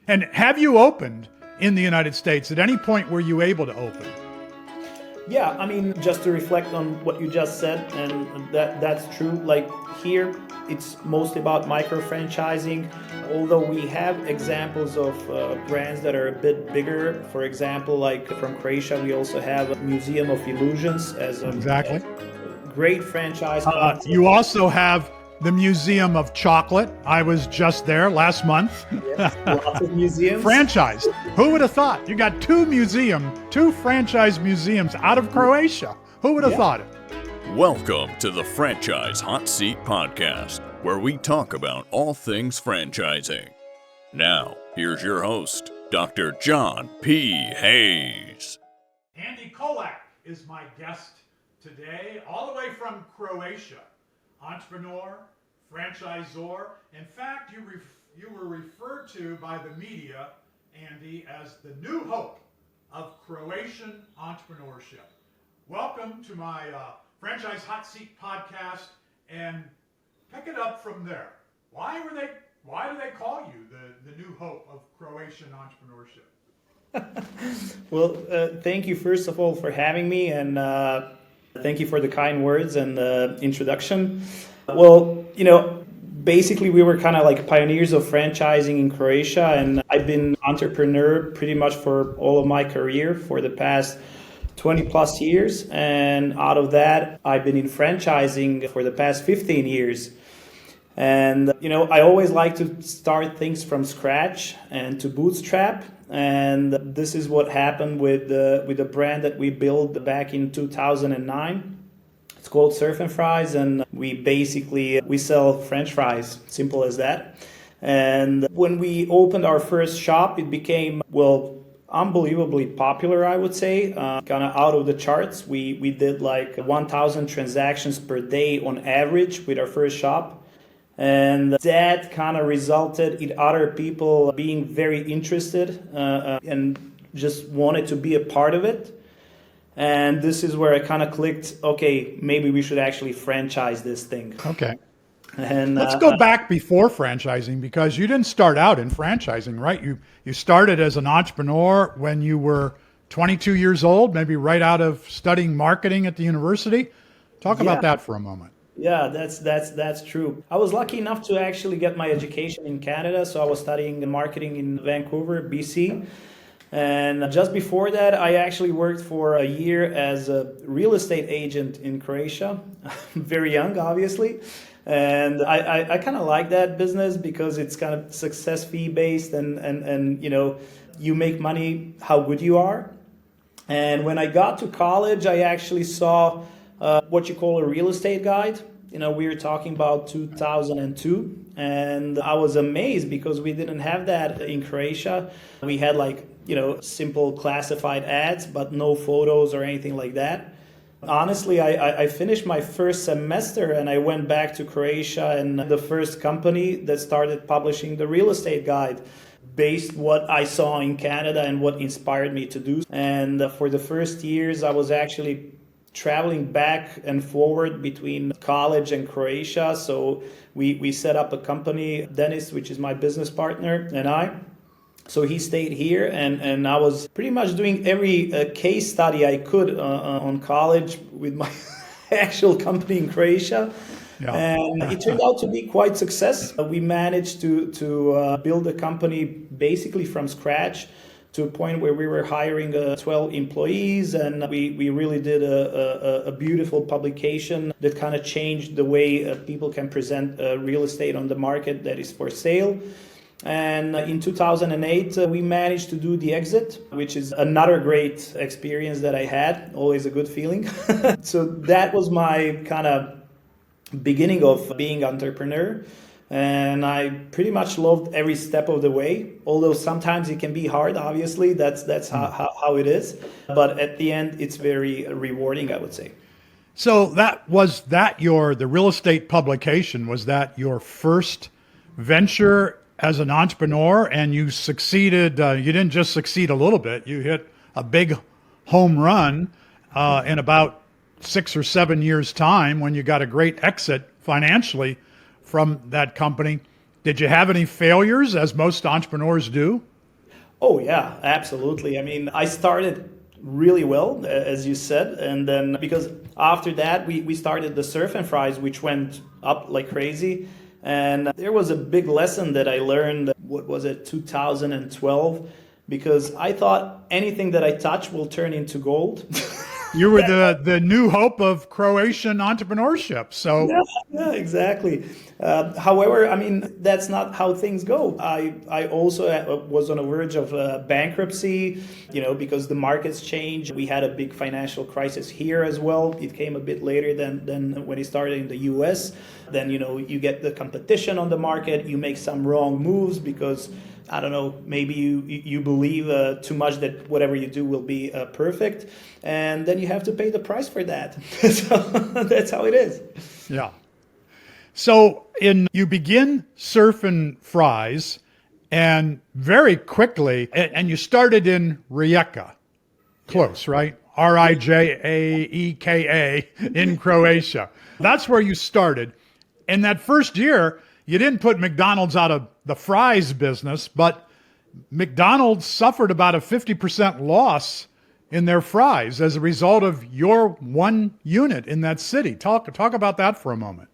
And have you opened in the United States? At any point were you able to open? Yeah, I mean, just to reflect on what you just said, and that's true. Like here, it's mostly about micro-franchising, although we have examples of brands that are a bit bigger. For example, like from Croatia, we also have a Museum of Illusions as a great franchise concept. You also have the Museum of Chocolate. I was just there last month. Yes, lots of museums. Franchised. Who would have thought? You got two franchise museums out of Croatia. Who would have thought it? Welcome to the Franchise Hot Seat Podcast, where we talk about all things franchising. Now, here's your host, Dr. John P. Hayes. Andrija Čolak is my guest today, all the way from Croatia. Entrepreneur, franchisor. In fact, you were referred to by the media, Andy, as the new hope of Croatian entrepreneurship. Welcome to my Franchise Hot Seat podcast, and pick it up from there. Why do they call you the new hope of Croatian entrepreneurship? Well, thank you first of all for having me, and thank you for the kind words and the introduction. Well, basically we were kind of like pioneers of franchising in Croatia, and I've been entrepreneur pretty much for all of my career for the past 20 plus years. And out of that, I've been in franchising for the past 15 years. And, I always like to start things from scratch and to bootstrap. And this is what happened with the brand that we built back in 2009. It's called Surf and Fries, and we sell French fries, simple as that. And when we opened our first shop, it became, unbelievably popular, I would say, kind of out of the charts. We did like 1,000 transactions per day on average with our first shop. And that kind of resulted in other people being very interested and just wanted to be a part of it. And this is where I kind of clicked, okay, maybe we should actually franchise this thing. Okay. And let's go back before franchising, because you didn't start out in franchising, right? You started as an entrepreneur when you were 22 years old, maybe right out of studying marketing at the university. Talk about that for a moment. Yeah, that's true. I was lucky enough to actually get my education in Canada, so I was studying marketing in Vancouver, BC. And just before that, I actually worked for a year as a real estate agent in Croatia. Very young, obviously. And I kind of like that business because it's kind of success fee based and you make money how good you are. And when I got to college, I actually saw what you call a real estate guide. We were talking about 2002, and I was amazed because we didn't have that in Croatia. We had simple classified ads, but no photos or anything like that. Honestly, I finished my first semester and I went back to Croatia, and the first company that started publishing the real estate guide based what I saw in Canada and what inspired me to do. And for the first years, I was actually traveling back and forward between college and Croatia. So we set up a company, Dennis, which is my business partner, and I. So he stayed here, and I was pretty much doing every case study I could on college with my actual company in Croatia. Yeah. And it turned out to be quite success. We managed to build a company basically from scratch to a point where we were hiring 12 employees, and we really did a beautiful publication that kind of changed the way people can present real estate on the market that is for sale. And in 2008, we managed to do the exit, which is another great experience that I had, always a good feeling. So that was my kind of beginning of being an entrepreneur. And I pretty much loved every step of the way, although sometimes it can be hard, obviously, that's how it is. But at the end, it's very rewarding, I would say. So the real estate publication, was that your first venture as an entrepreneur, and you succeeded? You didn't just succeed a little bit, you hit a big home run in about 6 or 7 years' time when you got a great exit financially from that company. Did you have any failures, as most entrepreneurs do? Oh yeah, absolutely. I mean, I started really well, as you said, and then because after that we started the surf and fries, which went up like crazy. And there was a big lesson that I learned, what was it, 2012, because I thought anything that I touch will turn into gold. You were the new hope of Croatian entrepreneurship. So Yeah, exactly. However, I mean, that's not how things go. I also was on the verge of bankruptcy, because the markets changed. We had a big financial crisis here as well. It came a bit later than when it started in the US. Then, you get the competition on the market. You make some wrong moves because, I don't know, maybe you believe too much that whatever you do will be perfect. And then you have to pay the price for that. So that's how it is. yeah. So you begin Surf and Fries, and very quickly, and you started in Rijeka, close, right? Rijaeka in Croatia. That's where you started. And that first year, you didn't put McDonald's out of the fries business, but McDonald's suffered about a 50% loss in their fries as a result of your one unit in that city. Talk about that for a moment.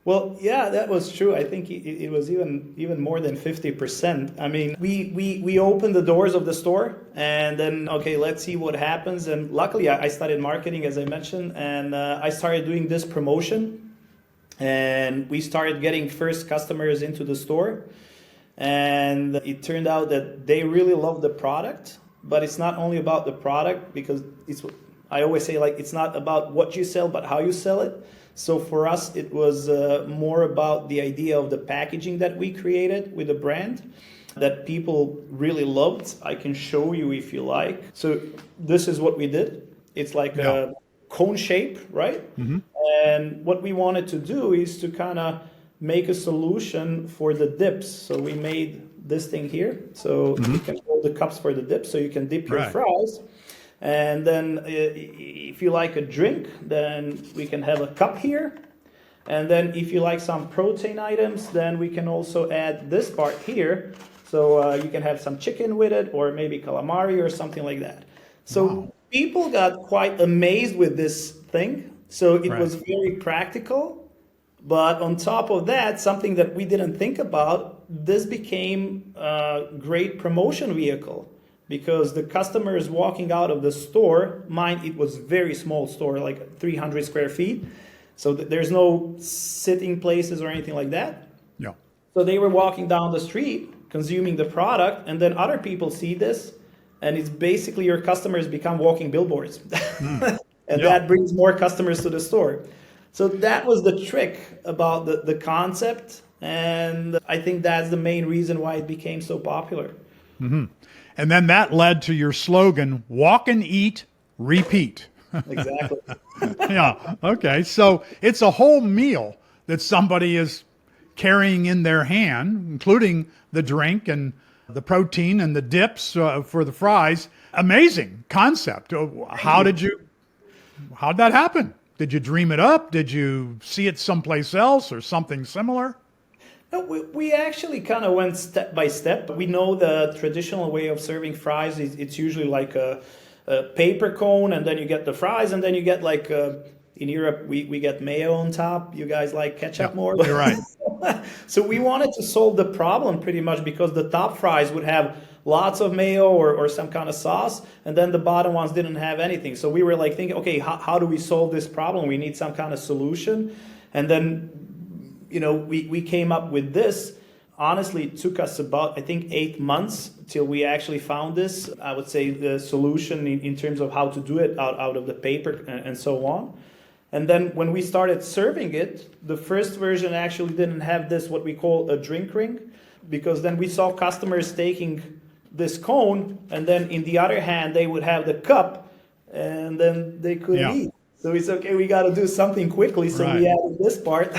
Well, yeah, that was true. I think it was even more than 50%. I mean, we opened the doors of the store and then, okay, let's see what happens. And luckily, I started marketing, as I mentioned, and I started doing this promotion. And we started getting first customers into the store. And it turned out that they really love the product. But it's not only about the product, because I always say, like, it's not about what you sell, but how you sell it. So for us, it was more about the idea of the packaging that we created with the brand that people really loved. I can show you if you like. So this is what we did. It's like a cone shape, right? Mm-hmm. And what we wanted to do is to kind of make a solution for the dips. So we made this thing here. So you can hold the cups for the dips, so you can dip your fries. And then if you like a drink, then we can have a cup here. And then if you like some protein items, then we can also add this part here. So you can have some chicken with it, or maybe calamari or something like that. So people got quite amazed with this thing. So it was very practical. But on top of that, something that we didn't think about, this became a great promotion vehicle. Because the customers walking out of the store, it was very small store, like 300 square feet. So there's no sitting places or anything like that. Yeah. So they were walking down the street, consuming the product, and then other people see this, and it's basically your customers become walking billboards. And that brings more customers to the store. So that was the trick about the concept, and I think that's the main reason why it became so popular. Mm-hmm. And then that led to your slogan, walk and eat, repeat. Exactly. Yeah. Okay. So it's a whole meal that somebody is carrying in their hand, including the drink and the protein and the dips for the fries. Amazing concept. How'd that happen? Did you dream it up? Did you see it someplace else or something similar? No, we actually kind of went step by step. We know the traditional way of serving fries is it's usually like a paper cone, and then you get the fries, and then you get like in Europe we get mayo on top. You guys like ketchup more? You're right. So we wanted to solve the problem pretty much, because the top fries would have lots of mayo or some kind of sauce, and then the bottom ones didn't have anything. So we were like thinking, okay, how do we solve this problem? We need some kind of solution. And then we came up with this. Honestly, it took us about, I think, 8 months till we actually found this. I would say the solution in terms of how to do it out of the paper and so on. And then when we started serving it, the first version actually didn't have this, what we call a drink ring, because then we saw customers taking this cone, and then in the other hand, they would have the cup, and then they couldn't eat. So it's okay, we got to do something quickly. So we added this part.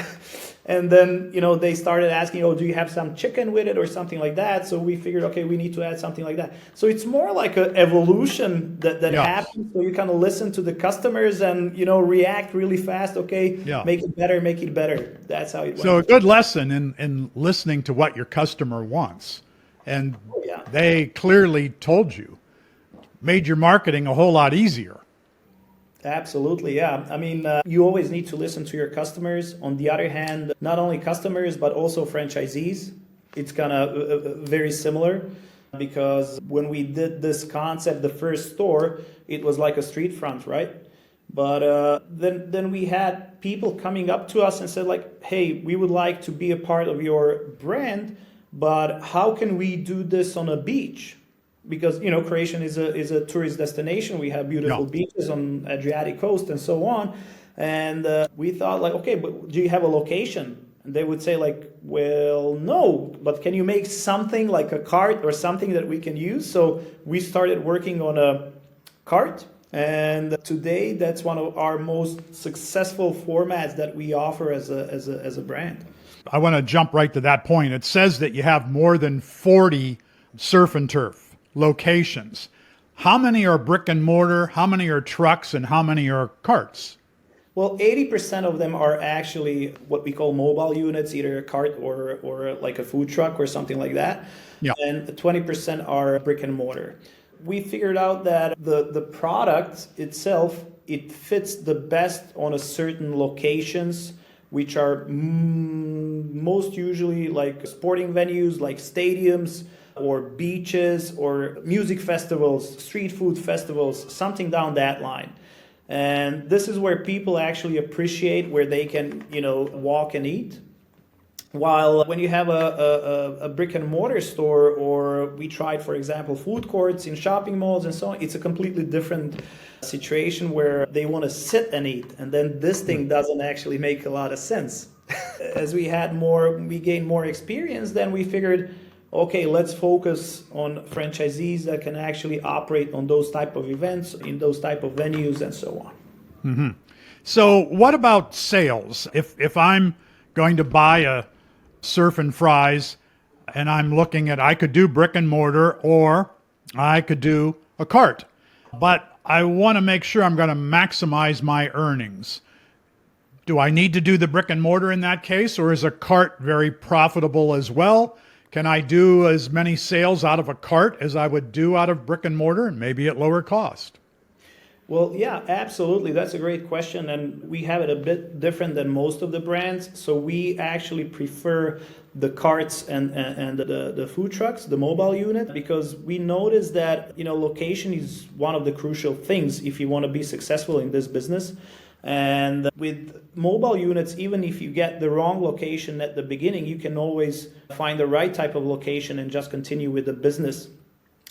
And then, they started asking, do you have some chicken with it or something like that? So we figured, okay, we need to add something like that. So it's more like an evolution that happens. So you kind of listen to the customers and, react really fast. Okay, make it better. That's how it works. So a good lesson in listening to what your customer wants. And Yeah. they clearly told you, made your marketing a whole lot easier. Absolutely, yeah. I mean, you always need to listen to your customers. On the other hand, not only customers, but also franchisees. It's kind of very similar because when we did this concept, the first store, it was like a street front, right? But then we had people coming up to us and said like, hey, we would like to be a part of your brand, but how can we do this on a beach? Because Croatian is a tourist destination. We have beautiful beaches on Adriatic coast and so on. And we thought like, okay, but do you have a location? And they would say like, well, no, but can you make something like a cart or something that we can use? So we started working on a cart. And today that's one of our most successful formats that we offer as a brand. I want to jump right to that point. It says that you have more than 40 surf and turf locations. How many are brick and mortar? How many are trucks? And how many are carts? Well, 80% of them are actually what we call mobile units, either a cart or like a food truck or something like that. Yeah. And 20% are brick and mortar. We figured out that the product itself, it fits the best on a certain locations, which are most usually like sporting venues, like stadiums, or beaches, or music festivals, street food festivals, something down that line. And this is where people actually appreciate where they can, walk and eat. While when you have a brick and mortar store, or we tried, for example, food courts in shopping malls and so on, it's a completely different situation where they want to sit and eat. And then this thing doesn't actually make a lot of sense. As we gained more experience, then we figured, okay, let's focus on franchisees that can actually operate on those type of events, in those type of venues, and so on. Mm-hmm. So what about sales? If I'm going to buy a surf and fries and I'm looking at, I could do brick and mortar or I could do a cart, but I want to make sure I'm going to maximize my earnings. Do I need to do the brick and mortar in that case, or is a cart very profitable as well? Can I do as many sales out of a cart as I would do out of brick and mortar, and maybe at lower cost? Well, yeah, absolutely. That's a great question. And we have it a bit different than most of the brands. So we actually prefer the carts and the food trucks, the mobile unit, because we noticed that, location is one of the crucial things if you want to be successful in this business. And with mobile units, even if you get the wrong location at the beginning, you can always find the right type of location and just continue with the business.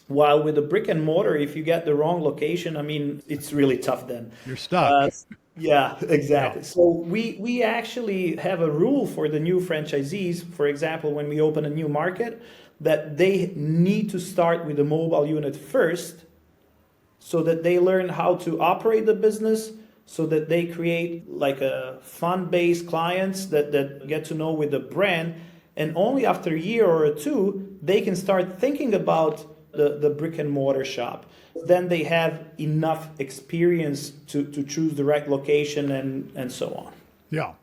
While with the brick and mortar, if you get the wrong location, I mean, it's really tough then. You're stuck. Yeah, exactly. Yeah. So we actually have a rule for the new franchisees, for example, when we open a new market, that they need to start with the mobile unit first so that they learn how to operate the business, so that they create like a fun-based clients that get to know with the brand. And only after a year or two, they can start thinking about the brick and mortar shop. Then they have enough experience to choose the right location and so on. Yeah.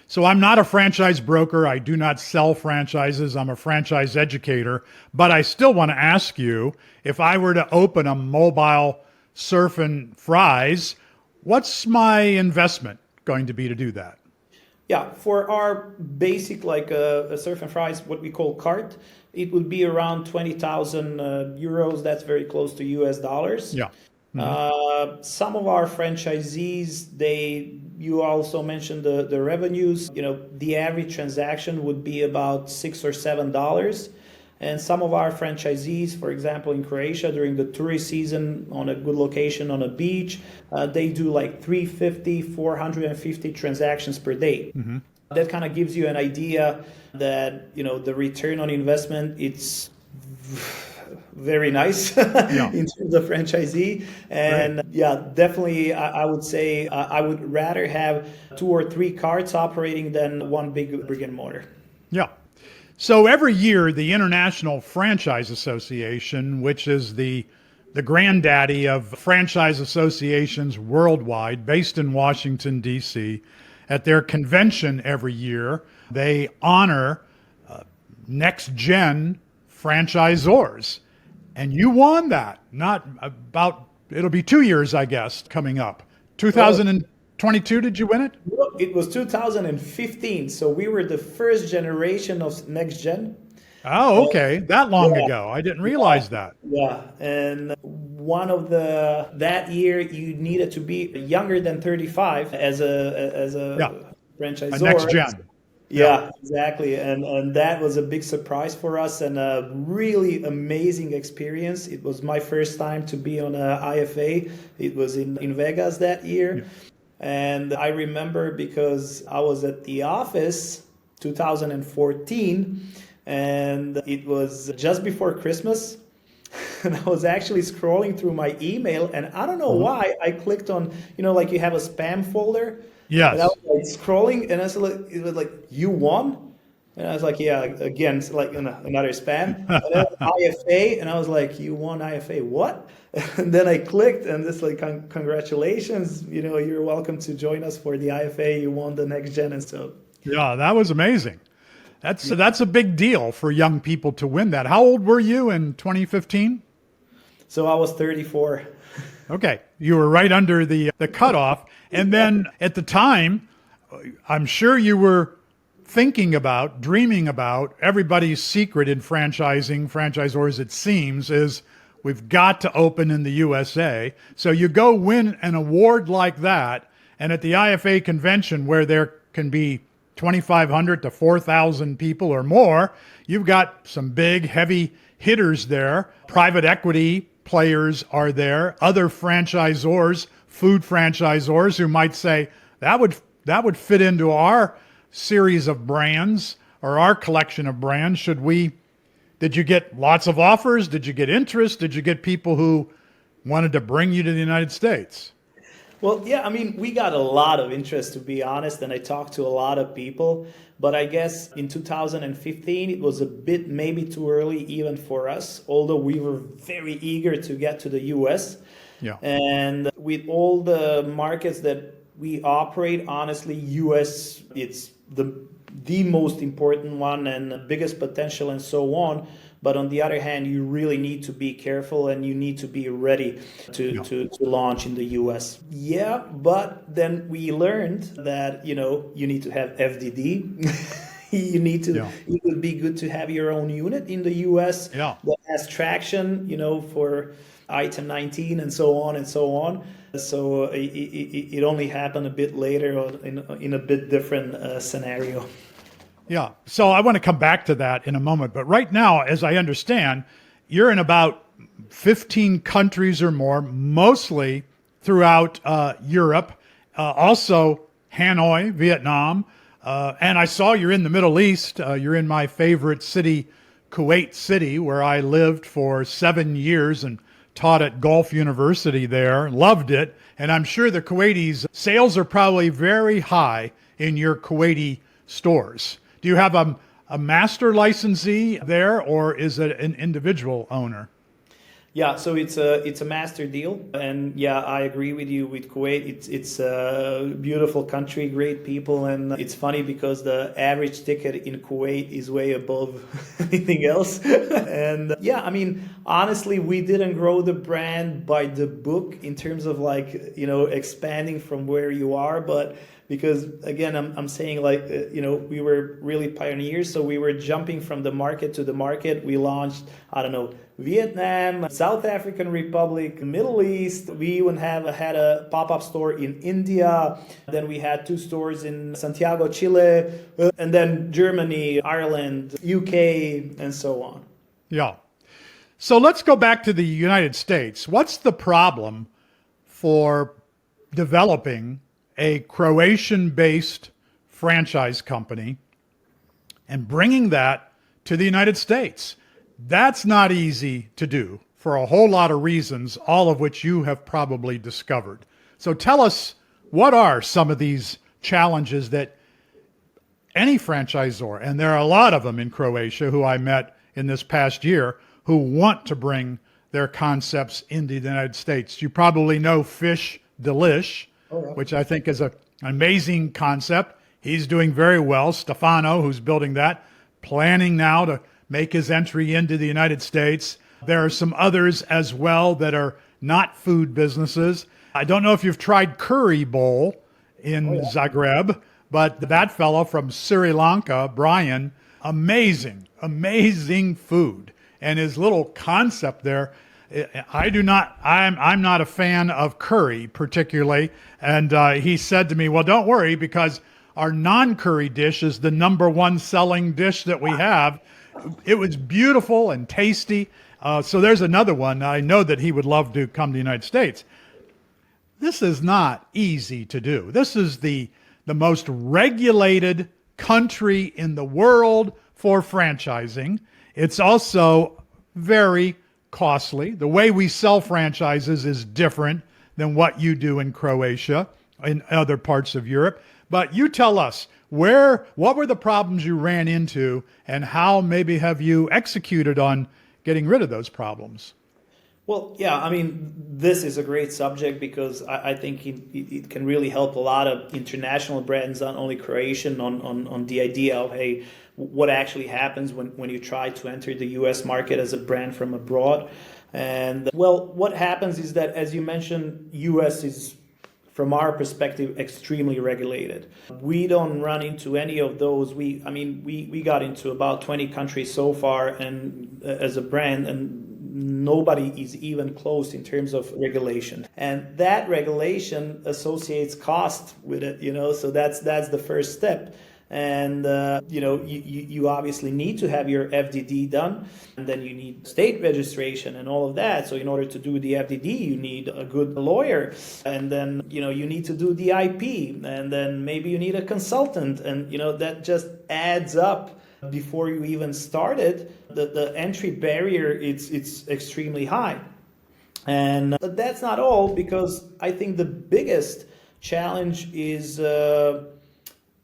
So I'm not a franchise broker. I do not sell franchises. I'm a franchise educator. But I still want to ask you, if I were to open a mobile surf and fries, what's my investment going to be to do that? Yeah, for our basic like a surf and fries, what we call cart, it would be around 20,000 euros. That's very close to US dollars. Yeah. Mm-hmm. Some of our franchisees, you also mentioned the revenues. The average transaction would be about $6 or $7. And some of our franchisees, for example, in Croatia during the tourist season on a good location on a beach, they do like 350, 450 transactions per day. Mm-hmm. That kind of gives you an idea that, the return on investment, it's very nice in terms of franchisee. And right. Yeah, definitely, I would say I would rather have 2 or 3 carts operating than one big brick and mortar. Yeah. So every year, the International Franchise Association, which is the granddaddy of franchise associations worldwide, based in Washington, D.C., at their convention every year, they honor next-gen franchisors. And you won that. It'll be 2 years, I guess, coming up. 2022, did you win it? It was 2015, so we were the first generation of Next Gen. Oh, okay. That long ago. I didn't realize that. Yeah, and that year you needed to be younger than 35 as a franchisor. A Next Gen. Yeah, exactly. And that was a big surprise for us and a really amazing experience. It was my first time to be on a IFA. It was in Vegas that year. Yeah. And I remember because I was at the office 2014 and it was just before Christmas. And I was actually scrolling through my email and I don't know why I clicked on, like you have a spam folder. Yes. And I was like scrolling, and it was like, you won? And I was like, yeah, again, it's like another spam. And then IFA, and I was like, you won IFA, what? And then I clicked, and it's like, congratulations, you're welcome to join us for the IFA. You won the Next Gen, and so. Yeah, that was amazing. That's a big deal for young people to win that. How old were you in 2015? So I was 34. Okay, you were right under the cutoff. And then at the time, I'm sure you were dreaming about, everybody's secret in franchisors, it seems, is we've got to open in the USA. So you go win an award like that, and at the IFA convention where there can be 2,500 to 4,000 people or more, you've got some big, heavy hitters there. Private equity players are there, other franchisors, food franchisors who might say that would fit into our series of brands or our collection of brands. Did you get lots of offers? Did you get interest? Did you get people who wanted to bring you to the United States? Well, yeah, we got a lot of interest, to be honest, and I talked to a lot of people, but I guess in 2015, it was a bit maybe too early even for us, although we were very eager to get to the US. Yeah. And with all the markets that we operate, honestly, US, it's the most important one and the biggest potential and so on. But on the other hand, you really need to be careful and you need to be ready to launch in the US. Yeah, but then we learned that, you need to have FDD. It would be good to have your own unit in the US that has traction, for item 19 and so on and so on. So it only happened a bit later or in a bit different scenario. Yeah. So I want to come back to that in a moment. But right now, as I understand, you're in about 15 countries or more, mostly throughout Europe, also Hanoi, Vietnam. And I saw you're in the Middle East. You're in my favorite city, Kuwait City, where I lived for 7 years and taught at Gulf University there, loved it. And I'm sure the Kuwaitis' sales are probably very high in your Kuwaiti stores. Do you have a master licensee there, or is it an individual owner? Yeah, so it's a master deal, and yeah, I agree with you with Kuwait. It's a beautiful country, great people, and it's funny because the average ticket in Kuwait is way above anything else. And yeah, honestly, we didn't grow the brand by the book in terms of expanding from where you are, but because again, I'm saying we were really pioneers, so we were jumping from the market to the market. We launched, Vietnam, South African Republic, Middle East. We even had a pop-up store in India. Then we had 2 stores in Santiago, Chile, and then Germany, Ireland, UK, and so on. Yeah. So let's go back to the United States. What's the problem for developing a Croatian-based franchise company and bringing that to the United States? That's not easy to do for a whole lot of reasons, all of which you have probably discovered. So tell us, what are some of these challenges that any franchisor, and there are a lot of them in Croatia who I met in this past year, who want to bring their concepts into the United States. You probably know Fish Delish, which I think is an amazing concept. He's doing very well. Stefano, who's building that, planning now to make his entry into the United States. There are some others as well that are not food businesses. I don't know if you've tried Curry Bowl in Zagreb, but that fellow from Sri Lanka, Brian, amazing food. And his little concept there, I'm not a fan of curry particularly. And he said to me, well, don't worry, because our non-curry dish is the number one selling dish that we have. It was beautiful and tasty. So there's another one. I know that he would love to come to the United States. This is not easy to do. This is the most regulated country in the world for franchising. It's also very costly. The way we sell franchises is different than what you do in Croatia, in other parts of Europe. But you tell us, what were the problems you ran into, and how maybe have you executed on getting rid of those problems? Well, yeah, I mean, this is a great subject because I think it can really help a lot of international brands, not only Croatian, on the idea of, hey, what actually happens when you try to enter the U.S. market as a brand from abroad. And, well, what happens is that, as you mentioned, U.S. is, from our perspective, extremely regulated. We don't run into any of those. We got into about 20 countries so far, and as a brand, and nobody is even close in terms of regulation. And that regulation associates cost with it, so that's the first step. And, you obviously need to have your FDD done, and then you need state registration and all of that. So in order to do the FDD, you need a good lawyer, and then, you need to do the IP, and then maybe you need a consultant, and, that just adds up. Before you even started, the entry barrier, it's extremely high. And but that's not all, because I think the biggest challenge is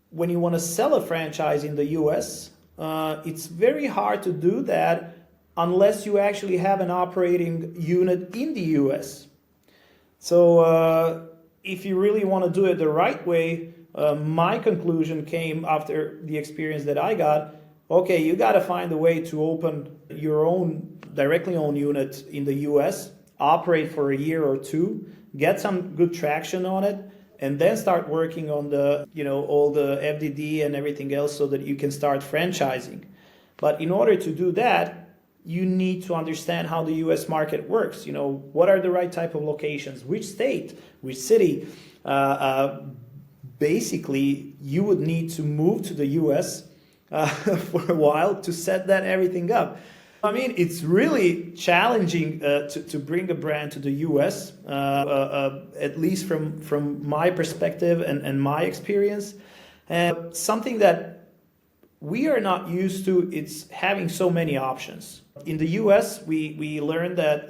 when you want to sell a franchise in the US, it's very hard to do that unless you actually have an operating unit in the US. So if you really want to do it the right way, my conclusion came after the experience that I got. Okay, you got to find a way to open your own directly owned unit in the US, operate for a year or two, get some good traction on it, and then start working on the, all the FDD and everything else so that you can start franchising. But in order to do that, you need to understand how the US market works. What are the right type of locations, which state, which city. Basically, you would need to move to the US for a while to set that everything up. I mean, it's really challenging to bring a brand to the US, at least from my perspective and my experience. And something that we are not used to, it's having so many options. In the US, we learned that,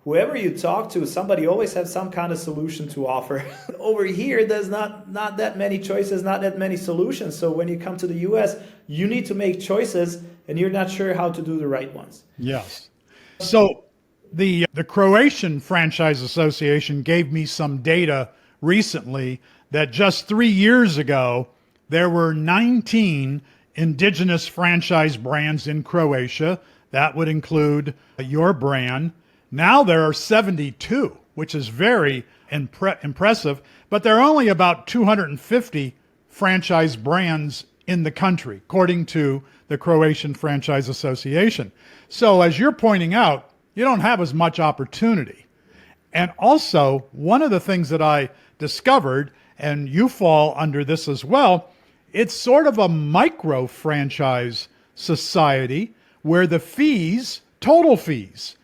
whoever you talk to, somebody always has some kind of solution to offer. Over here, there's not that many choices, not that many solutions. So when you come to the US, you need to make choices, and you're not sure how to do the right ones. Yes. So the Croatian Franchise Association gave me some data recently that just 3 years ago, there were 19 indigenous franchise brands in Croatia. That would include your brand. Now there are 72, which is very impressive, but there are only about 250 franchise brands in the country, according to the Croatian Franchise Association. So as you're pointing out, you don't have as much opportunity. And also, one of the things that I discovered, and you fall under this as well, it's sort of a micro franchise society where the fees, total fees,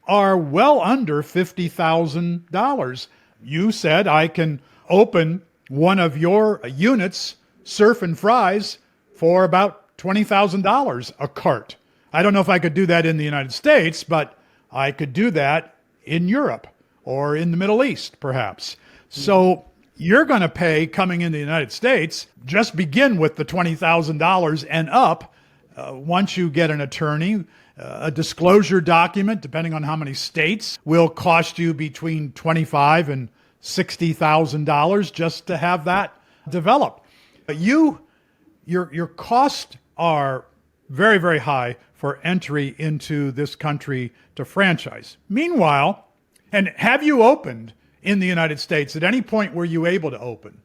are well under $50,000. You said I can open one of your units, Surf and Fries, for about $20,000 a cart. I don't know if I could do that in the United States, but I could do that in Europe or in the Middle East, perhaps. So you're going to pay, coming in the United States, just begin with the $20,000 and up. Once you get an attorney, a disclosure document, depending on how many states, will cost you between $25,000 and $60,000 just to have that develop. But your costs are very, very high for entry into this country to franchise. Meanwhile, and have you opened in the United States? At any point were you able to open?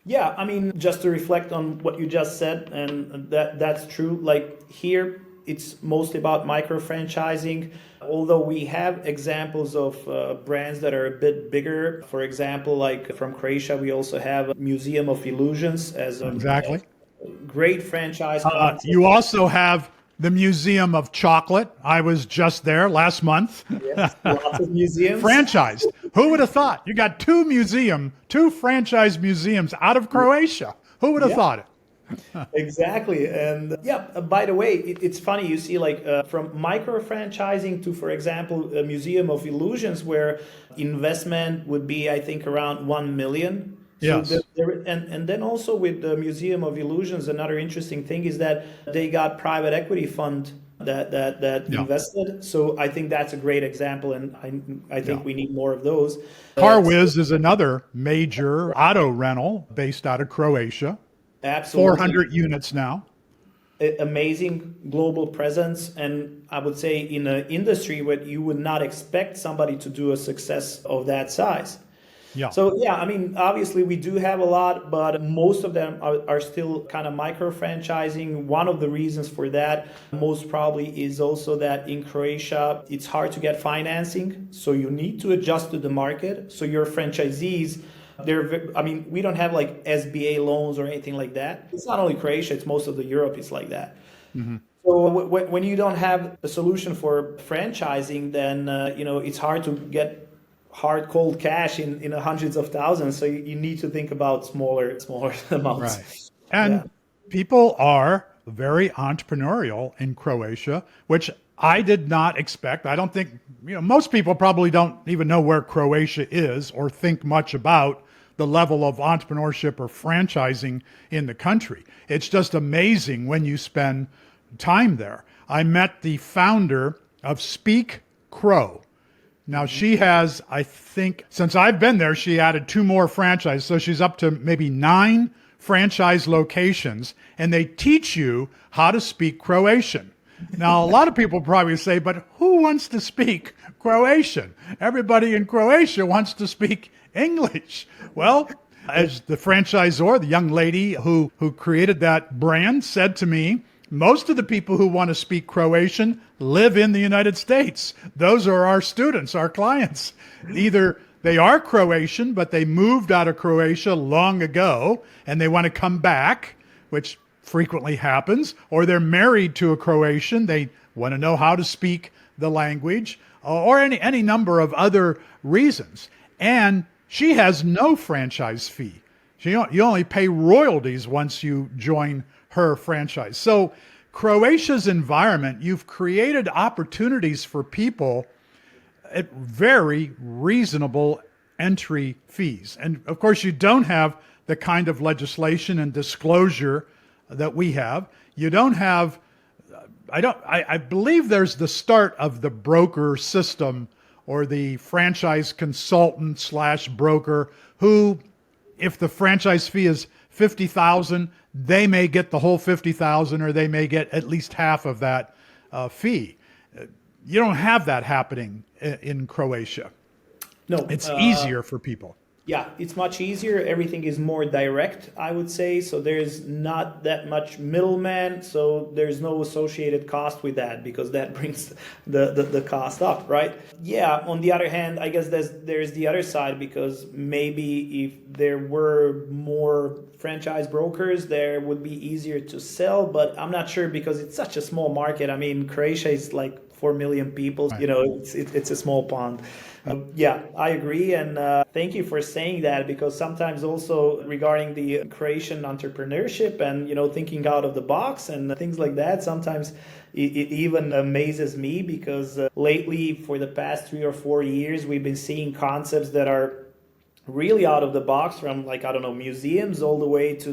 Yeah, I mean, just to reflect on what you just said, and that's true. Like here, it's mostly about micro franchising. Although we have examples of brands that are a bit bigger. For example, like from Croatia, we also have Museum of Illusions as a great franchise concept. You also have the Museum of Chocolate. I was just there last month. Yes, lots of museums. Franchised. Who would have thought? You got two franchise museums out of Croatia. Who would have thought it? Exactly. And by the way, it's funny, you see like from micro franchising to, for example, a Museum of Illusions where investment would be, I think, around 1 million. Yes. So and then also with the Museum of Illusions, another interesting thing is that they got private equity fund that invested. So I think that's a great example, and I think we need more of those. CarWiz is another major auto rental based out of Croatia. Absolutely. 400 units now. Amazing global presence, and I would say in an industry where you would not expect somebody to do a success of that size. Yeah. So I mean, obviously we do have a lot, but most of them are still kind of micro franchising. One of the reasons for that most probably is also that in Croatia, it's hard to get financing. So you need to adjust to the market. So your franchisees, we don't have like SBA loans or anything like that. It's not only Croatia, it's most of the Europe is like that. Mm-hmm. So when you don't have a solution for franchising, then, it's hard to get hard cold cash in hundreds of thousands. So you need to think about smaller amounts. Right. And people are very entrepreneurial in Croatia, which I did not expect. I don't think, most people probably don't even know where Croatia is or think much about the level of entrepreneurship or franchising in the country. It's just amazing when you spend time there. I met the founder of Speak Crow. Now she has, I think, since I've been there, she added 2 more franchises. So she's up to maybe 9 franchise locations, and they teach you how to speak Croatian. Now, a lot of people probably say, but who wants to speak Croatian? Everybody in Croatia wants to speak English. Well, as the franchisor, the young lady who created that brand said to me, most of the people who want to speak Croatian live in the United States. Those are our students, our clients. Either they are Croatian, but they moved out of Croatia long ago and they want to come back, which frequently happens, or they're married to a Croatian. They want to know how to speak the language, or any number of other reasons. And she has no franchise fee. You only pay royalties once you join her franchise. So Croatia's environment, you've created opportunities for people at very reasonable entry fees. And of course, you don't have the kind of legislation and disclosure that we have. You don't have, I believe there's the start of the broker system or the franchise consultant / broker who, if the franchise fee is $50,000, they may get the whole $50,000 or they may get at least half of that fee. You don't have that happening in Croatia. No. It's easier for people. Yeah, it's much easier. Everything is more direct, I would say. So there's not that much middleman. So there's no associated cost with that because that brings the cost up, right? Yeah, on the other hand, I guess there's the other side because maybe if there were more franchise brokers, there would be easier to sell. But I'm not sure because it's such a small market. I mean, Croatia is like 4 million people. Right. It's a small pond. Yeah, I agree. And thank you for saying that because sometimes also regarding the Croatian entrepreneurship and, thinking out of the box and things like that, sometimes it even amazes me because lately for the past 3 or 4 years, we've been seeing concepts that are really out of the box from museums all the way to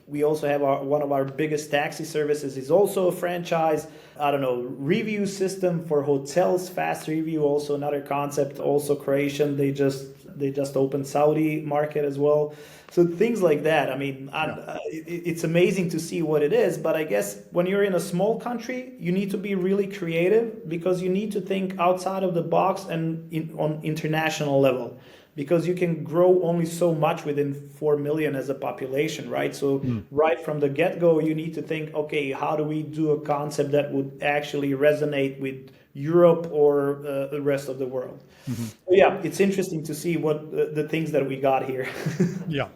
we also have one of our biggest taxi services is also a franchise. Review system for hotels, fast review, also another concept, also Croatian. They They just opened Saudi market as well. So things like that. I mean, it's amazing to see what it is. But I guess when you're in a small country, you need to be really creative because you need to think outside of the box and on international level. Because you can grow only so much within 4 million as a population, right? So right from the get-go, you need to think, okay, how do we do a concept that would actually resonate with Europe or the rest of the world? Mm-hmm. So yeah, it's interesting to see what the things that we got here. Yeah.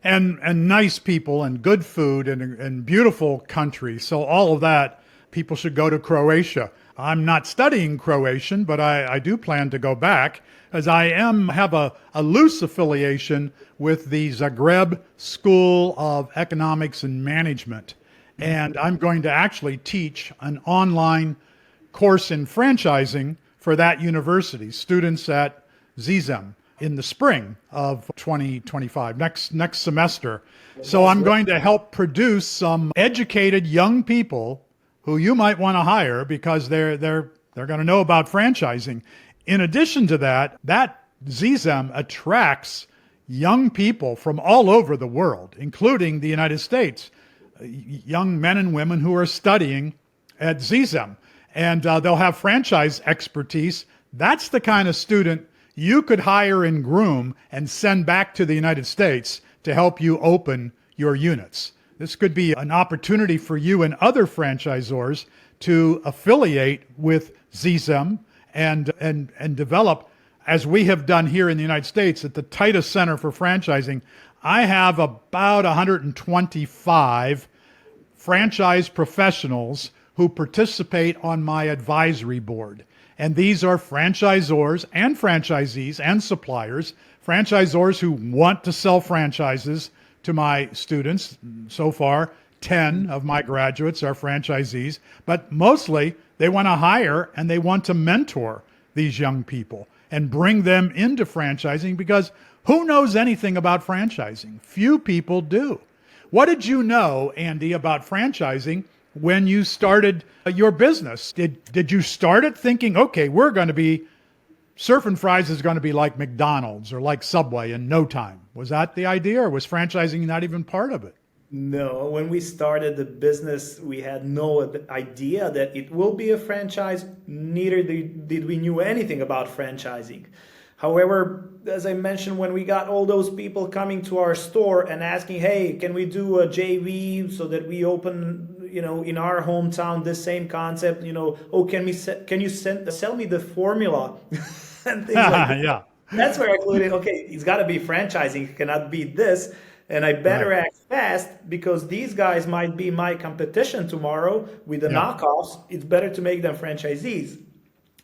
And nice people and good food and beautiful country. So all of that, people should go to Croatia. I'm not studying Croatian, but I do plan to go back, as I have a loose affiliation with the Zagreb School of Economics and Management. And I'm going to actually teach an online course in franchising for that university, students at ZISEM, in the spring of 2025, next semester. So I'm going to help produce some educated young people who you might want to hire because they're going to know about franchising. In addition to that ZISEM attracts young people from all over the world, including the United States, young men and women who are studying at ZISEM. And they'll have franchise expertise. That's the kind of student you could hire and groom and send back to the United States to help you open your units. This could be an opportunity for you and other franchisors to affiliate with ZISEM and develop, as we have done here in the United States at the Titus Center for Franchising. I have about 125 franchise professionals who participate on my advisory board. And these are franchisors and franchisees and suppliers, franchisors who want to sell franchises to my students. So far, 10 of my graduates are franchisees, but mostly they want to hire and they want to mentor these young people and bring them into franchising because who knows anything about franchising? Few people do. What did you know, Andy, about franchising when you started your business? Did you start it thinking, okay, Surf and Fries is going to be like McDonald's or like Subway in no time? Was that the idea, or was franchising not even part of it? No, when we started the business, we had no idea that it will be a franchise. Neither did we knew anything about franchising. However, as I mentioned, when we got all those people coming to our store and asking, hey, can we do a JV so that we open, in our hometown, this same concept, can you sell me the formula and things like that. Yeah. That's where I concluded, okay, it's got to be franchising. It cannot be this. And I better act fast because these guys might be my competition tomorrow with the knockoffs. It's better to make them franchisees.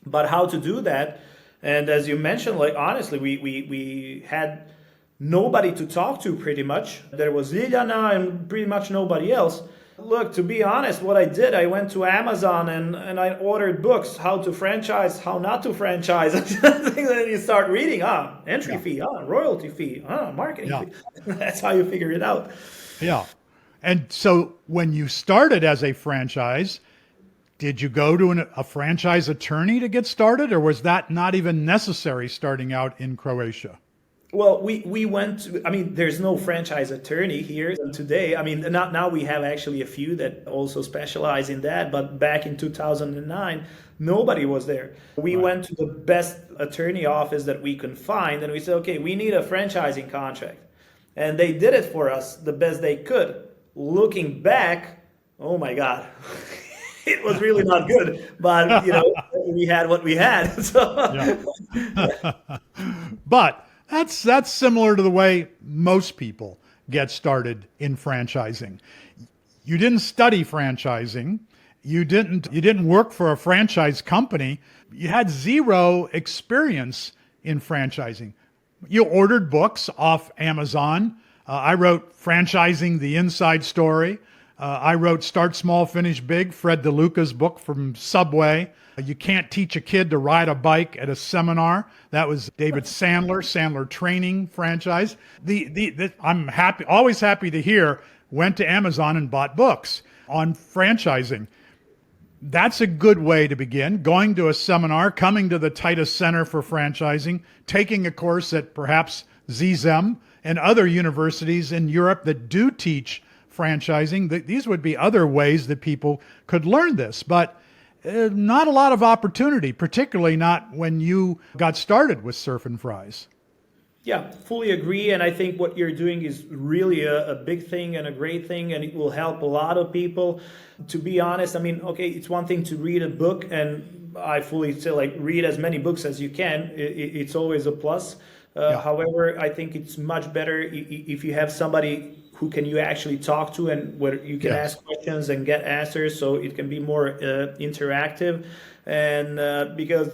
But how to do that? And as you mentioned, honestly, we had nobody to talk to pretty much. There was Ljiljana and pretty much nobody else. Look, to be honest, what I did, I went to Amazon and I ordered books, how to franchise, how not to franchise. And then you start reading, entry fee, royalty fee, marketing fee. That's how you figure it out. Yeah. And so when you started as a franchise, did you go to a franchise attorney to get started, or was that not even necessary starting out in Croatia? Well, we went to, there's no franchise attorney here today. Now we have actually a few that also specialize in that, but back in 2009, nobody was there. We went to the best attorney office that we could find, and we said, okay, we need a franchising contract. And they did it for us the best they could. Looking back, oh my God, it was really not good, but we had what we had. So. But that's similar to the way most people get started in franchising. You didn't study franchising. You didn't work for a franchise company. You had zero experience in franchising. You ordered books off Amazon. I wrote Franchising: The Inside Story. I wrote Start Small, Finish Big, Fred DeLuca's book from Subway. You Can't Teach a Kid to Ride a Bike at a Seminar. That was David Sandler Training franchise. I'm always happy to hear, went to Amazon and bought books on franchising. that's a good way to begin. Going to a seminar, coming to the Titus Center for Franchising, taking a course at perhaps ZZEM and other universities in Europe that do teach franchising. These would be other ways that people could learn this, but not a lot of opportunity, particularly not when you got started with Surf and Fries. Yeah, fully agree. And I think what you're doing is really a big thing and a great thing, and it will help a lot of people. To be honest, I mean, okay, it's one thing to read a book, and I fully say, like, read as many books as you can. It's always a plus. However, I think it's much better if you have somebody who can you actually talk to and where you can ask questions and get answers, so it can be more interactive. And because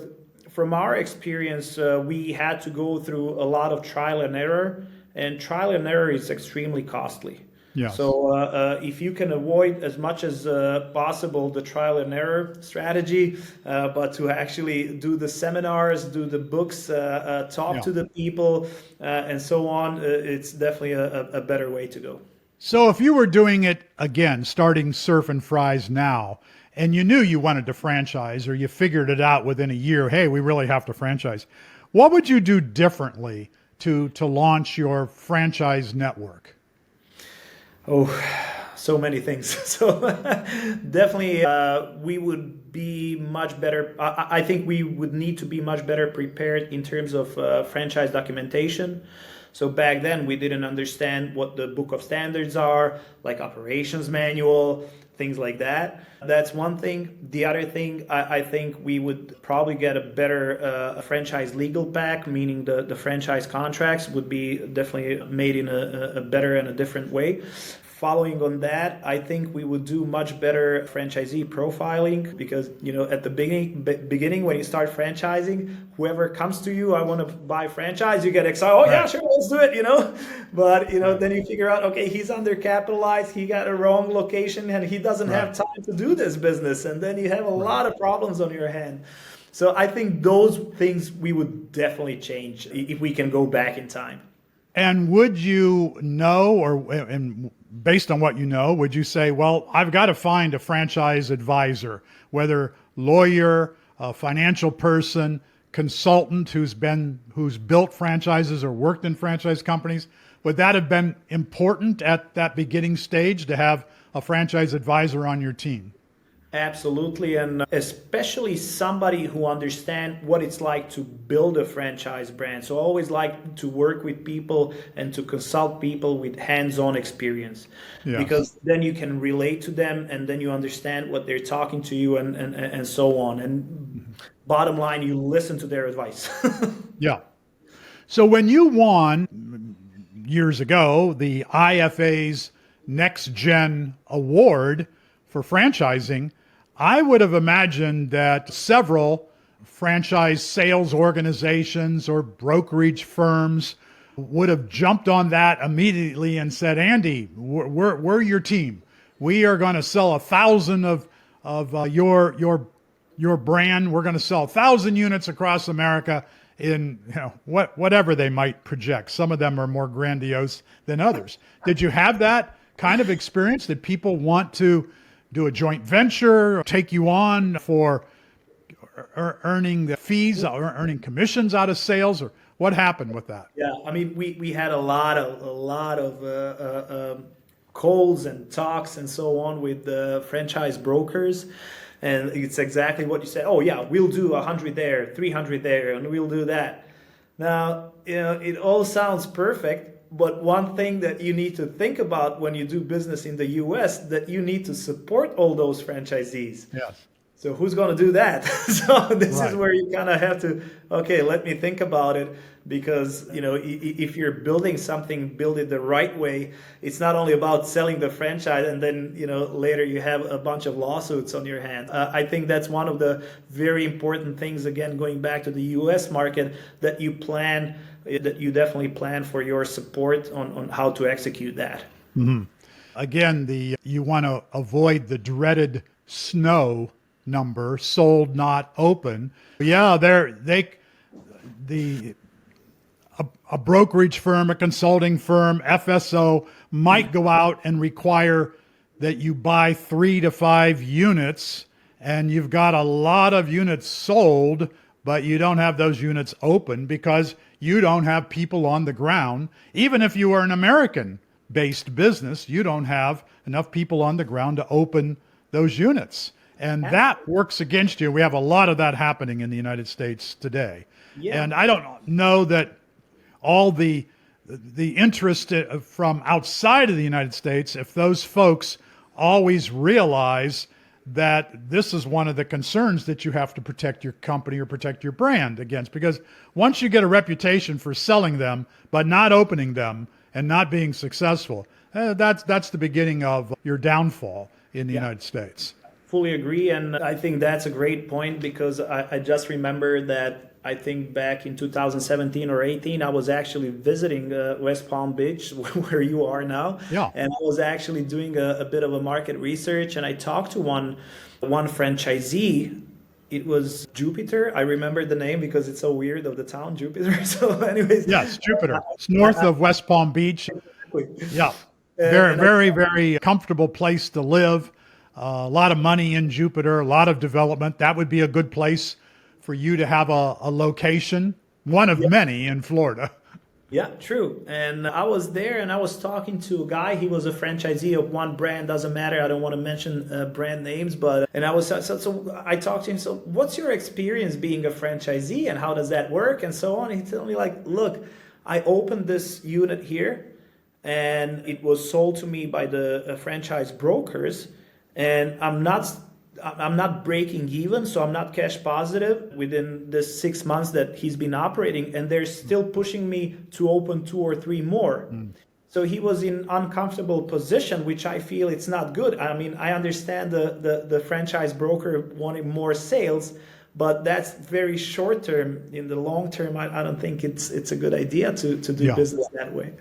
from our experience, we had to go through a lot of trial and error, and trial and error is extremely costly. Yes. So if you can avoid as much as possible the trial and error strategy, but to actually do the seminars, do the books, talk to the people, and so on, it's definitely a better way to go. So if you were doing it again, starting Surf and Fries now, and you knew you wanted to franchise, or you figured it out within a year, hey, we really have to franchise, what would you do differently to launch your franchise network? Oh, so many things. So definitely we would be much better. I think we would need to be much better prepared in terms of franchise documentation. So back then we didn't understand what the book of standards are, like operations manual, things like that. That's one thing. The other thing, I think we would probably get a better franchise legal pack, meaning the franchise contracts would be definitely made in a better and a different way. Following on that, I think we would do much better franchisee profiling, because, you know, at the beginning when you start franchising, whoever comes to you, I want to buy franchise, you get excited, oh yeah, sure, let's do it, you know. But, you know, then you figure out, okay, he's undercapitalized, he got a wrong location, and he doesn't have time to do this business. And then you have a lot of problems on your hand. So I think those things we would definitely change if we can go back in time. And would you know, and based on what you know, would you say, well, I've got to find a franchise advisor, whether lawyer, a financial person, consultant who's built franchises or worked in franchise companies? Would that have been important at that beginning stage to have a franchise advisor on your team? Absolutely, and especially somebody who understands what it's like to build a franchise brand. So I always like to work with people and to consult people with hands-on experience, because then you can relate to them, and then you understand what they're talking to you, and so on. And bottom line, you listen to their advice. Yeah. So when you won years ago the IFA's Next Gen Award for franchising, I would have imagined that several franchise sales organizations or brokerage firms would have jumped on that immediately and said, Andy, we're your team. We are going to sell 1,000 of your brand. We're going to sell 1,000 units across America in, you know, whatever they might project. Some of them are more grandiose than others. Did you have that kind of experience? Did people want to do a joint venture, take you on for earning the fees, or earning commissions out of sales, or what happened with that? Yeah, I mean, we had a lot of calls and talks and so on with the franchise brokers, and it's exactly what you said. Oh yeah, we'll do 100 there, 300 there, and we'll do that. Now, you know, it all sounds perfect. But one thing that you need to think about when you do business in the US, that you need to support all those franchisees. Yes. So who's going to do that? So this is where you kind of have to, okay, let me think about it, because, you know, if you're building something, build it the right way. It's not only about selling the franchise and then, you know, later you have a bunch of lawsuits on your hands. I think that's one of the very important things, again, going back to the US market, that you definitely plan for your support on how to execute that. Mm-hmm. Again, you want to avoid the dreaded SNO number, sold not open. Yeah, a brokerage firm, a consulting firm, FSO might go out and require that you buy 3 to 5 units and you've got a lot of units sold, but you don't have those units open because you don't have people on the ground. Even if you are an American-based business, you don't have enough people on the ground to open those units. And that works against you. We have a lot of that happening in the United States today. Yeah. And I don't know that all the interest from outside of the United States, if those folks always realize that this is one of the concerns that you have to protect your company or protect your brand against. Because once you get a reputation for selling them, but not opening them and not being successful, that's the beginning of your downfall in the United States. Fully agree. And I think that's a great point, because I just remember that I think back in 2017 or 18, I was actually visiting West Palm Beach, where you are now. Yeah. And I was actually doing a bit of a market research, and I talked to one franchisee. It was Jupiter. I remember the name because it's so weird, of the town, Jupiter. So anyways. Yes, Jupiter. It's north of West Palm Beach. Yeah. Very, very comfortable place to live. A lot of money in Jupiter, a lot of development. That would be a good place for you to have a location, one of many in Florida. Yeah, true. And I was there and I was talking to a guy. He was a franchisee of one brand. Doesn't matter. I don't want to mention brand names, but and I was so I talked to him. So, what's your experience being a franchisee and how does that work and so on? He told me, like, look, I opened this unit here, and it was sold to me by the franchise brokers, and I'm not breaking even, so I'm not cash positive within the 6 months that he's been operating, and they're still pushing me to open 2 or 3 more. So he was in uncomfortable position, which I feel it's not good. I mean, I understand the franchise broker wanting more sales, but that's very short term. In the long term, I don't think it's a good idea to do business that way.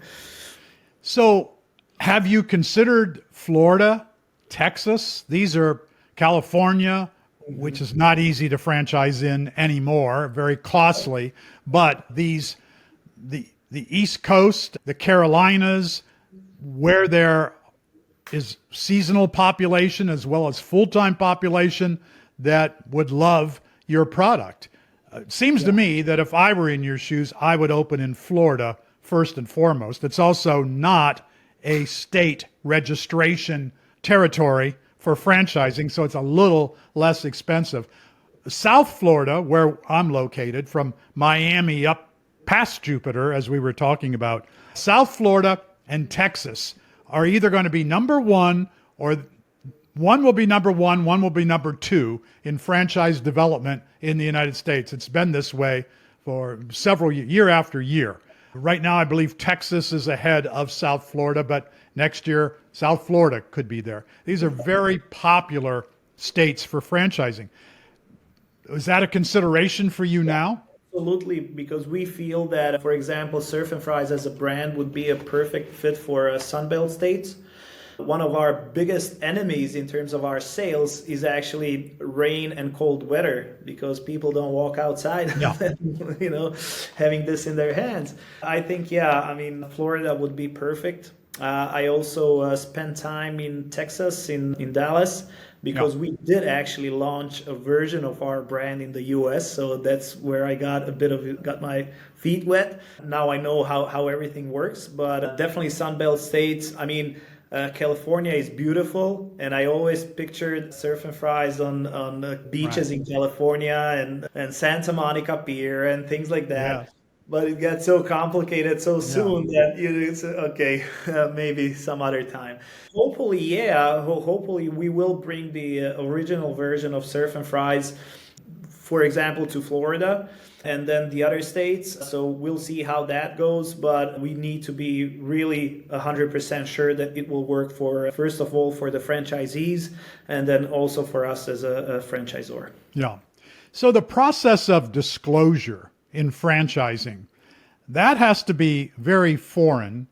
So have you considered Florida, Texas? These are California, which is not easy to franchise in anymore, very costly, but the East Coast, the Carolinas, where there is seasonal population as well as full-time population that would love your product. It seems to me that if I were in your shoes, I would open in Florida first and foremost. It's also not a state registration territory for franchising, so it's a little less expensive. South Florida, where I'm located, from Miami up past Jupiter, as we were talking about, South Florida and Texas are either going to be number one, or one will be number one will be number two in franchise development in the United States. It's been this way for several year after year. Right now, I believe Texas is ahead of South Florida, but next year, South Florida could be there. These are very popular states for franchising. Is that a consideration for you now? Absolutely, because we feel that, for example, Surf and Fries as a brand would be a perfect fit for Sunbelt states. One of our biggest enemies in terms of our sales is actually rain and cold weather, because people don't walk outside, having this in their hands. I think, Florida would be perfect. I also spent time in Texas, in Dallas, because we did actually launch a version of our brand in the US. So that's where I got my feet wet. Now I know how everything works, but definitely Sunbelt states. California is beautiful, and I always pictured Surf and Fries on the beaches in California and Santa Monica Pier and things like that. Yeah. But it got so complicated so soon that it's okay, maybe some other time. Hopefully we will bring the original version of Surf and Fries, for example, to Florida and then the other states. So we'll see how that goes, but we need to be really 100% sure that it will work for, first of all, for the franchisees, and then also for us as a franchisor. Yeah. So the process of disclosure in franchising, that has to be very foreign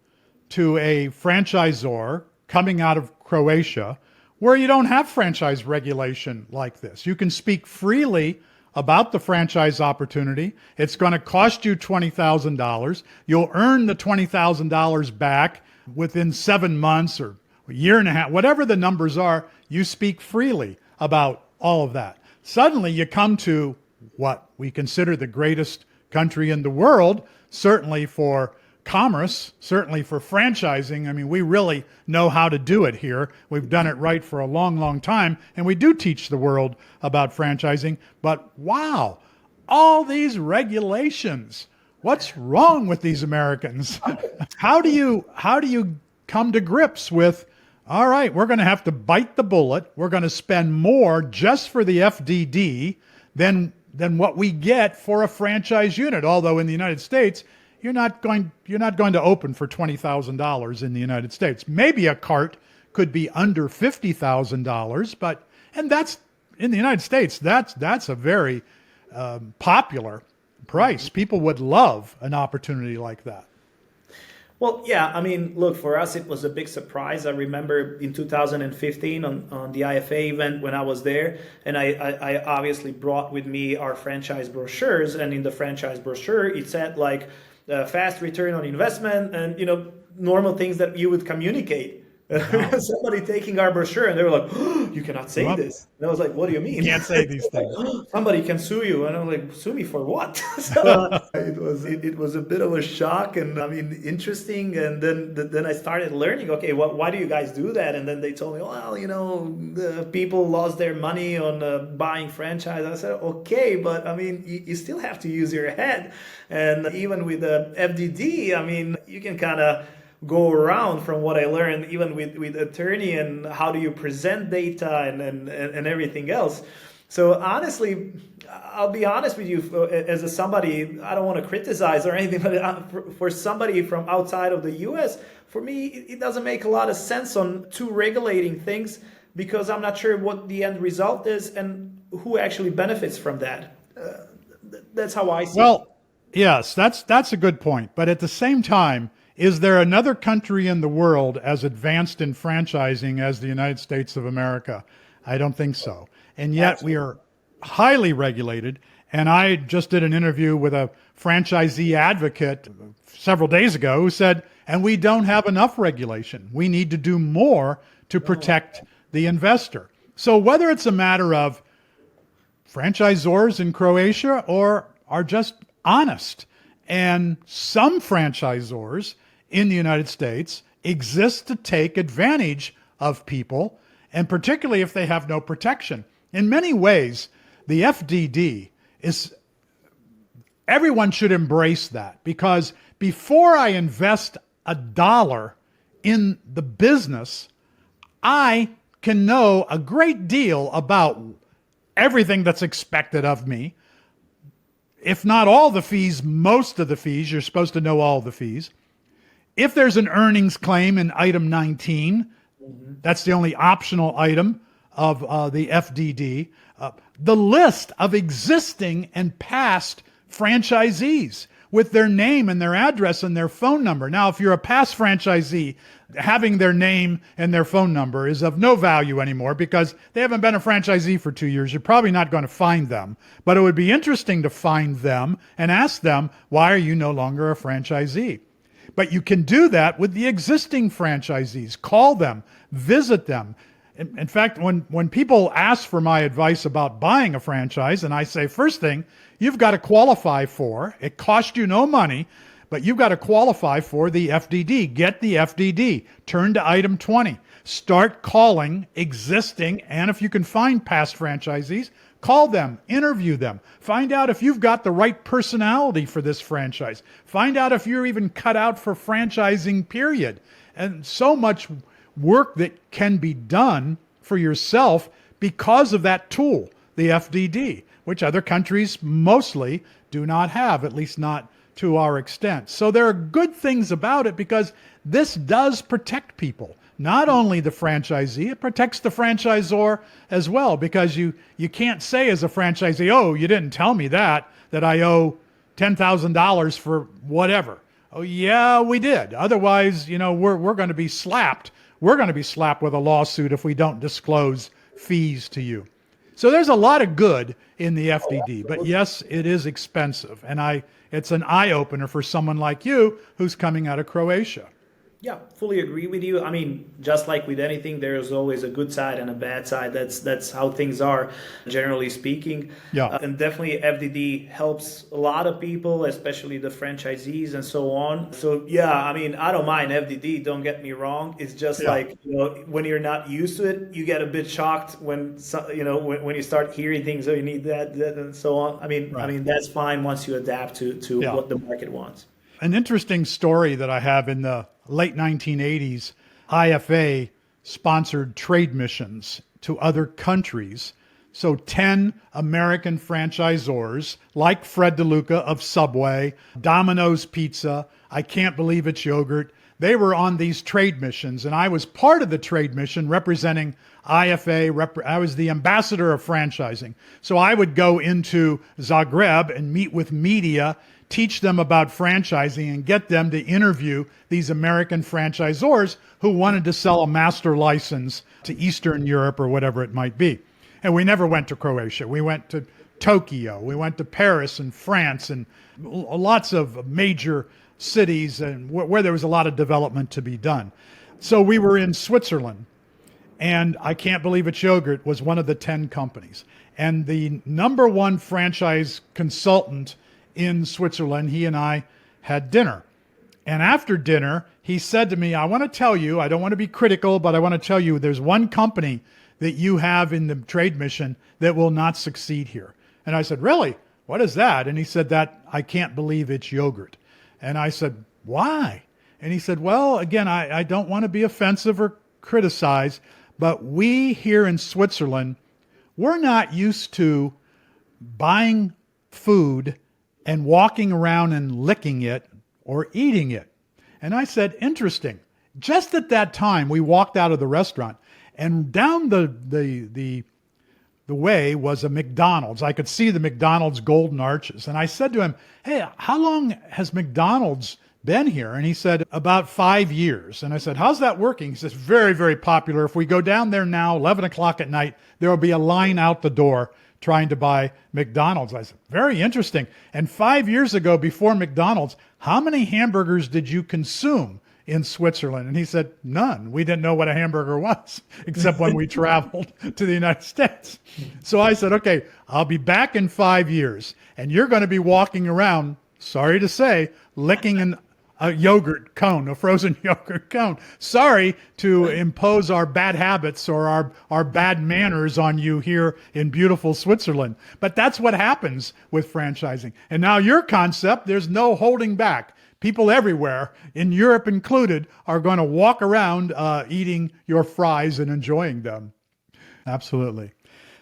to a franchisor coming out of Croatia, where you don't have franchise regulation like this. You can speak freely about the franchise opportunity. It's going to cost you $20,000. You'll earn the $20,000 back within 7 months or a year and a half, whatever the numbers are. You speak freely about all of that. Suddenly you come to what we consider the greatest country in the world, certainly for commerce, certainly for franchising. I mean, we really know how to do it here. We've done it right for a long, long time, and we do teach the world about franchising. But wow, all these regulations. What's wrong with these Americans? How do you come to grips with, all right, we're going to have to bite the bullet. We're going to spend more just for the FDD than what we get for a franchise unit. Although in the United States, you're not going to open for $20,000 in the United States. Maybe a cart could be under $50,000, and that's in the United States. That's a very popular price. People would love an opportunity like that. Well, yeah, I mean, look, for us, it was a big surprise. I remember in 2015 on the IFA event when I was there, and I obviously brought with me our franchise brochures, and in the franchise brochure, it said like fast return on investment and, normal things that you would communicate. Somebody taking our brochure and they were like, oh, you cannot say this. And I was like, what do you mean? You can't say these things. Somebody can sue you. And I'm like, sue me for what? So it was a bit of a shock and interesting. And then I started learning, okay, why do you guys do that? And then they told me, well, the people lost their money on buying franchise. I said, okay, but you still have to use your head. And even with the FDD, you can kind of go around from what I learned, even with attorney and how do you present data and everything else. So honestly, I'll be honest with you, as somebody, I don't want to criticize or anything, but for somebody from outside of the US, for me, it doesn't make a lot of sense on regulating things because I'm not sure what the end result is and who actually benefits from that. That's how I see it. Well, yes, that's a good point. But at the same time, is there another country in the world as advanced in franchising as the United States of America? I don't think so. And yet we are highly regulated. And I just did an interview with a franchisee advocate several days ago who said, and we don't have enough regulation. We need to do more to protect the investor. So whether it's a matter of franchisors in Croatia or are just honest, and some franchisors in the United States exist to take advantage of people, and particularly if they have no protection. In many ways, the FDD everyone should embrace that, because before I invest $1 in the business, I can know a great deal about everything that's expected of me. If not all the fees, most of the fees. You're supposed to know all the fees. If there's an earnings claim in item 19, that's the only optional item of the FDD. The list of existing and past franchisees with their name and their address and their phone number. Now, if you're a past franchisee, having their name and their phone number is of no value anymore because they haven't been a franchisee for 2 years. You're probably not going to find them. But it would be interesting to find them and ask them, why are you no longer a franchisee? But you can do that with the existing franchisees. Call them, visit them. In fact, when people ask for my advice about buying a franchise, and I say, first thing, you've got to qualify for, it costs you no money, but you've got to qualify for the FDD. Get the FDD. Turn to item 20. Start calling existing, and if you can find past franchisees, call them, interview them. Find out if you've got the right personality for this franchise. Find out if you're even cut out for franchising, period. And so much work that can be done for yourself because of that tool, the FDD, which other countries mostly do not have, at least not to our extent. So there are good things about it because this does protect people. Not only the franchisee, it protects the franchisor as well, because you can't say as a franchisee, oh, you didn't tell me that I owe $10,000 for whatever. Oh, yeah, we did. Otherwise, we're going to be slapped. We're going to be slapped with a lawsuit if we don't disclose fees to you. So there's a lot of good in the FDD, but yes, it is expensive. And it's an eye-opener for someone like you who's coming out of Croatia. Yeah, fully agree with you. I mean, just like with anything, there's always a good side and a bad side. That's how things are, generally speaking. Yeah. And definitely FDD helps a lot of people, especially the franchisees and so on. So yeah, I mean, I don't mind FDD, don't get me wrong. It's just like, when you're not used to it, you get a bit shocked when, when you start hearing things, oh, you need that, and so on. I mean, that's fine once you adapt to what the market wants. An interesting story that I have: in the late 1980s, IFA sponsored trade missions to other countries. So 10 American franchisors, like Fred DeLuca of Subway, Domino's Pizza, I Can't Believe It's Yogurt, they were on these trade missions. And I was part of the trade mission representing IFA. I was the ambassador of franchising. So I would go into Zagreb and meet with media, teach them about franchising, and get them to interview these American franchisors who wanted to sell a master license to Eastern Europe or whatever it might be. And we never went to Croatia. We went to Tokyo. We went to Paris and France and lots of major cities and where there was a lot of development to be done. So we were in Switzerland, and I Can't Believe It's Yogurt was one of the 10 companies. And the number one franchise consultant in Switzerland, he and I had dinner. And after dinner, he said to me, I want to tell you, I don't want to be critical, but I want to tell you there's one company that you have in the trade mission that will not succeed here. And I said, really? What is that? And he said, that I Can't Believe It's Yogurt. And I said, why? And he said, well, again, I don't want to be offensive or criticize, but we here in Switzerland, we're not used to buying food and walking around and licking it or eating it. And I said, interesting. Just at that time, we walked out of the restaurant, and down the way was a McDonald's. I could see the McDonald's golden arches. And I said to him, hey, how long has McDonald's been here? And he said, about 5 years. And I said, how's that working? He says, very, very popular. If we go down there now, 11 o'clock at night, there will be a line out the door trying to buy McDonald's. I said, very interesting. And 5 years ago, before McDonald's, how many hamburgers did you consume in Switzerland? And he said, none. We didn't know what a hamburger was, except when we traveled to the United States. So I said, okay, I'll be back in 5 years, and you're going to be walking around, sorry to say, licking a yogurt cone, a frozen yogurt cone. Sorry to impose our bad habits or our bad manners on you here in beautiful Switzerland. But that's what happens with franchising. And now your concept, there's no holding back. People everywhere, in Europe included, are going to walk around eating your fries and enjoying them. Absolutely.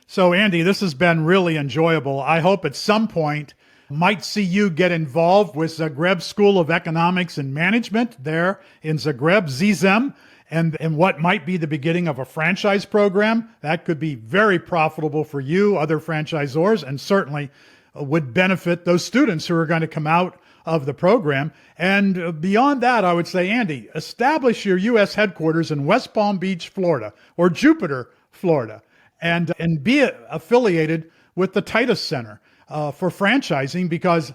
So, Andy, this has been really enjoyable. I hope at some point might see you get involved with Zagreb School of Economics and Management there in Zagreb, ZIZEM, and what might be the beginning of a franchise program. That could be very profitable for you, other franchisors, and certainly would benefit those students who are going to come out of the program. And beyond that, I would say, Andy, establish your U.S. headquarters in West Palm Beach, Florida, or Jupiter, Florida, and be affiliated with the Titus Center for franchising, because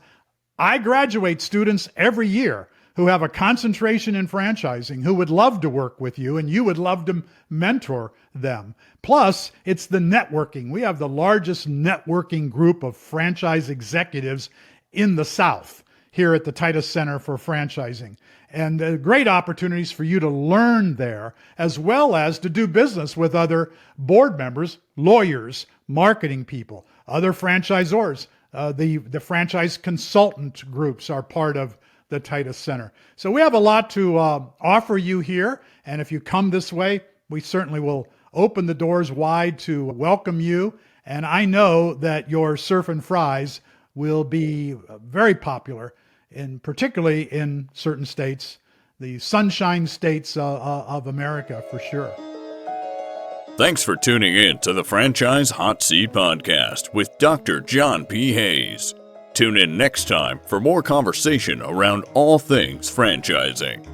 I graduate students every year who have a concentration in franchising, who would love to work with you, and you would love to mentor them. Plus, it's the networking. We have the largest networking group of franchise executives in the South here at the Titus Center for Franchising. And great opportunities for you to learn there, as well as to do business with other board members, lawyers, marketing people, other franchisors. The franchise consultant groups are part of the Titus Center. So we have a lot to offer you here. And if you come this way, we certainly will open the doors wide to welcome you. And I know that your surf and fries will be very popular, particularly in certain states, the sunshine states of America, for sure. Thanks for tuning in to the Franchise Hot Seat Podcast with Dr. John P. Hayes. Tune in next time for more conversation around all things franchising.